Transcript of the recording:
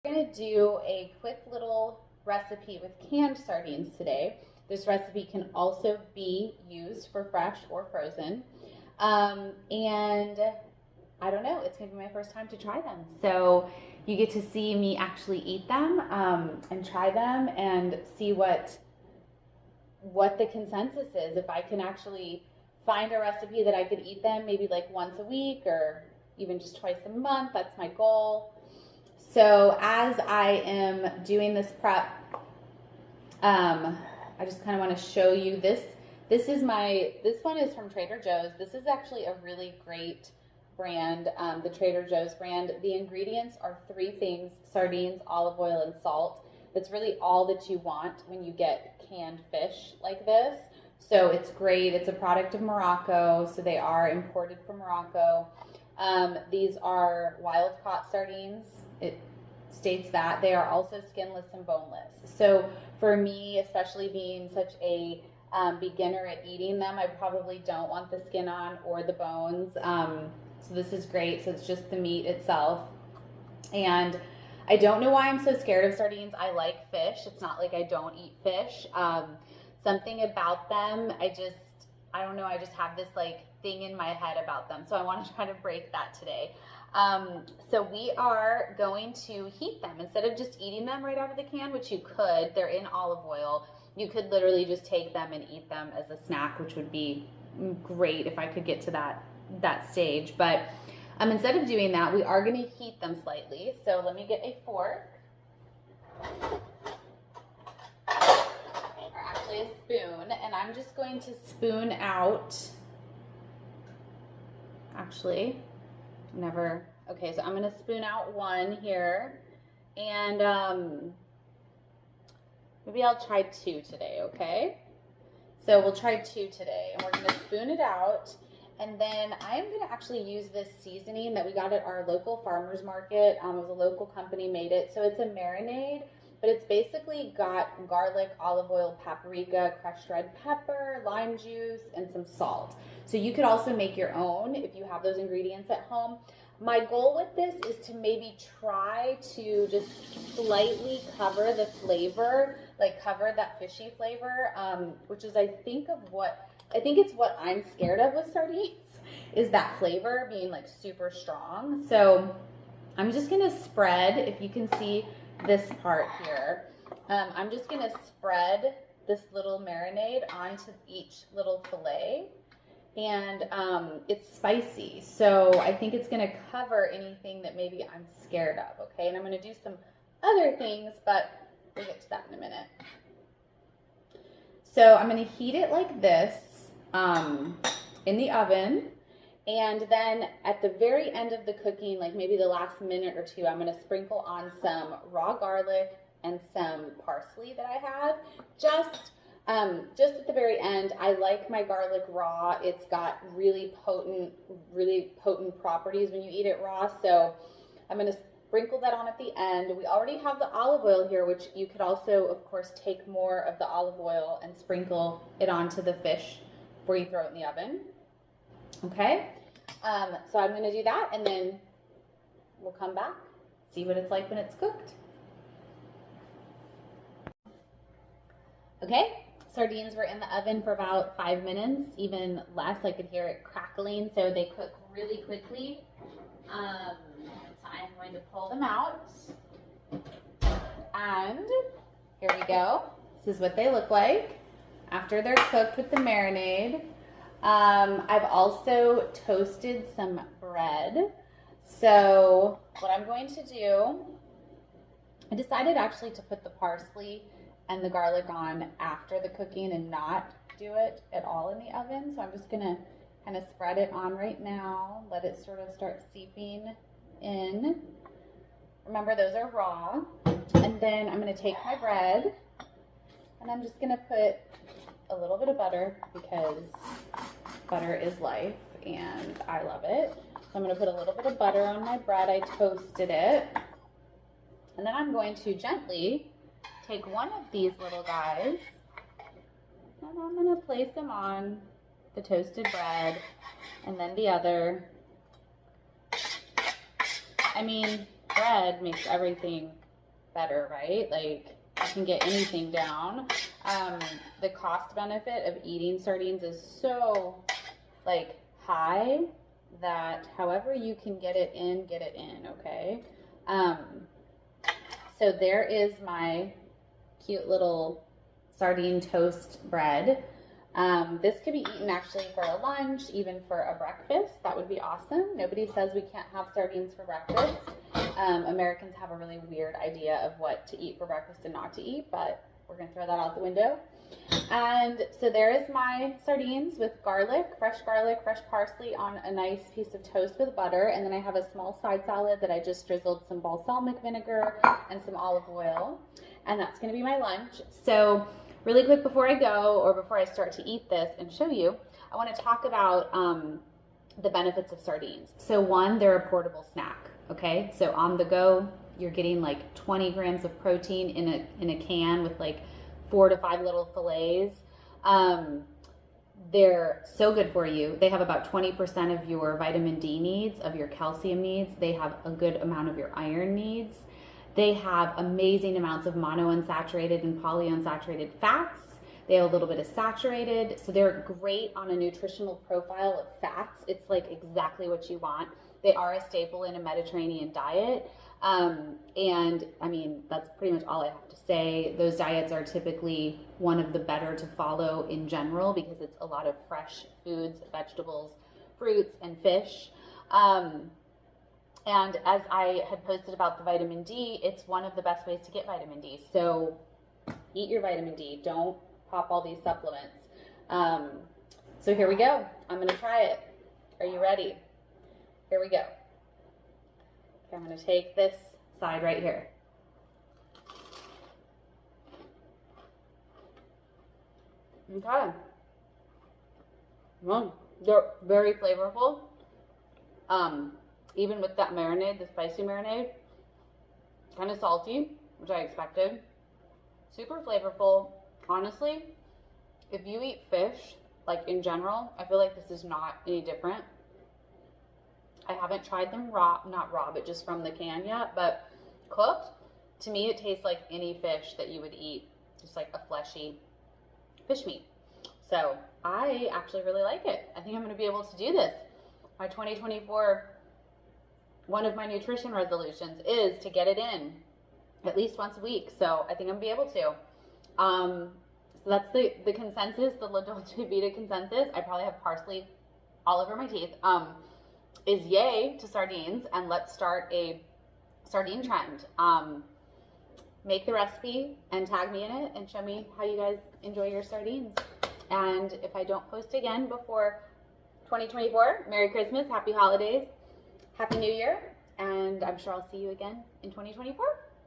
We're going to do a quick little recipe with canned sardines today. This recipe can also be used for fresh or frozen. And I don't know, it's going to be my first time to try them. So you get to see me actually eat them and try them and see what the consensus is. If I can actually find a recipe that I could eat them maybe like once a week or even just twice a month, that's my goal. So as I am doing this prep, I just kind of want to show you this. This one is from Trader Joe's. This is actually a really great brand, the Trader Joe's brand. The ingredients are 3 things: sardines, olive oil, and salt. That's really all that you want when you get canned fish like this. So it's great. It's a product of Morocco, so they are imported from Morocco. These are wild-caught sardines. It states that they are also skinless and boneless. So for me, especially being such a beginner at eating them, I probably don't want the skin on or the bones. So this is great. So it's just the meat itself. And I don't know why I'm so scared of sardines. I like fish. It's not like I don't eat fish. Something about them, I don't know, I just have this like thing in my head about them. So I want to try to break that today. So we are going to heat them. Instead of just eating them right out of the can, which you could, they're in olive oil. You could literally just take them and eat them as a snack, which would be great if I could get to that stage. But instead of doing that, we are going to heat them slightly. So let me get a fork, or actually a spoon, and I'm just going to spoon out, okay, so I'm going to spoon out one here, and maybe I'll try 2 today, okay? So we'll try 2 today, and we're going to spoon it out, and then I'm going to actually use this seasoning that we got at our local farmer's market. It was a local company made it, so it's a marinade, but it's basically got garlic, olive oil, paprika, crushed red pepper, lime juice, and some salt. So you could also make your own if you have those ingredients at home. My goal with this is to maybe try to just slightly cover the flavor, like cover that fishy flavor, which is I think it's what I'm scared of with sardines, is that flavor being like super strong. So I'm just gonna spread, if you can see this part here, I'm just gonna spread this little marinade onto each little fillet. And it's spicy, so I think it's going to cover anything that maybe I'm scared of, okay? And I'm going to do some other things, but we'll get to that in a minute. So I'm going to heat it like this in the oven, and then at the very end of the cooking, like maybe the last minute or 2, I'm going to sprinkle on some raw garlic and some parsley that I have, just at the very end. I like my garlic raw. It's got really potent properties when you eat it raw. So I'm going to sprinkle that on at the end. We already have the olive oil here, which you could also, of course, take more of the olive oil and sprinkle it onto the fish before you throw it in the oven. Okay. So I'm going to do that, and then we'll come back, see what it's like when it's cooked. Okay. Sardines were in the oven for about 5 minutes, even less. I could hear it crackling, so they cook really quickly. So I'm going to pull them out, and here we go. This is what they look like after they're cooked with the marinade. I've also toasted some bread. So what I'm going to do, I decided actually to put the parsley and the garlic on after the cooking and not do it at all in the oven. So I'm just gonna kind of spread it on right now, let it sort of start seeping in. Remember, those are raw. And then I'm gonna take my bread, and I'm just gonna put a little bit of butter, because butter is life and I love it. So I'm gonna put a little bit of butter on my bread. I toasted it. And then I'm going to gently take one of these little guys, and I'm going to place them on the toasted bread, and then the other. I mean, bread makes everything better, right? Like, you can get anything down. The cost benefit of eating sardines is so like high that however you can get it in, okay? So there is my cute little sardine toast bread. This could be eaten actually for a lunch, even for a breakfast. That would be awesome. Nobody says we can't have sardines for breakfast. Americans have a really weird idea of what to eat for breakfast and not to eat, but we're gonna throw that out the window. And so there is my sardines with garlic, fresh parsley on a nice piece of toast with butter. And then I have a small side salad that I just drizzled some balsamic vinegar and some olive oil. And that's gonna be my lunch. So really quick before I go, or before I start to eat this and show you, I wanna talk about the benefits of sardines. So one, they're a portable snack, okay? So on the go, you're getting like 20 grams of protein in a can with like 4 to 5 little fillets. They're so good for you. They have about 20% of your vitamin D needs, of your calcium needs. They have a good amount of your iron needs. They have amazing amounts of monounsaturated and polyunsaturated fats. They have a little bit of saturated, so they're great on a nutritional profile of fats. It's like exactly what you want. They are a staple in a Mediterranean diet. And I mean, that's pretty much all I have to say. Those diets are typically one of the better to follow in general because it's a lot of fresh foods, vegetables, fruits, and fish. And as I had posted about the vitamin D, it's one of the best ways to get vitamin D. So eat your vitamin D. Don't pop all these supplements. So here we go. I'm going to try it. Are you ready? Here we go. Okay, I'm going to take this side right here. Okay. Well, they're very flavorful. Even with that marinade, the spicy marinade, kind of salty, which I expected. Super flavorful. Honestly, if you eat fish, like in general, I feel like this is not any different. I haven't tried them raw, not raw, but just from the can yet, but cooked, to me it tastes like any fish that you would eat, just like a fleshy fish meat. So I actually really like it. I think I'm going to be able to do this. My 2024, one of my nutrition resolutions is to get it in at least once a week. So I think I'm going to be able to. So that's the consensus, the La Dolce Vita consensus. I probably have parsley all over my teeth. Is yay to sardines, and let's start a sardine trend. Make the recipe and tag me in it and show me how you guys enjoy your sardines. And if I don't post again before 2024, Merry Christmas, Happy Holidays, Happy New Year, and I'm sure I'll see you again in 2024.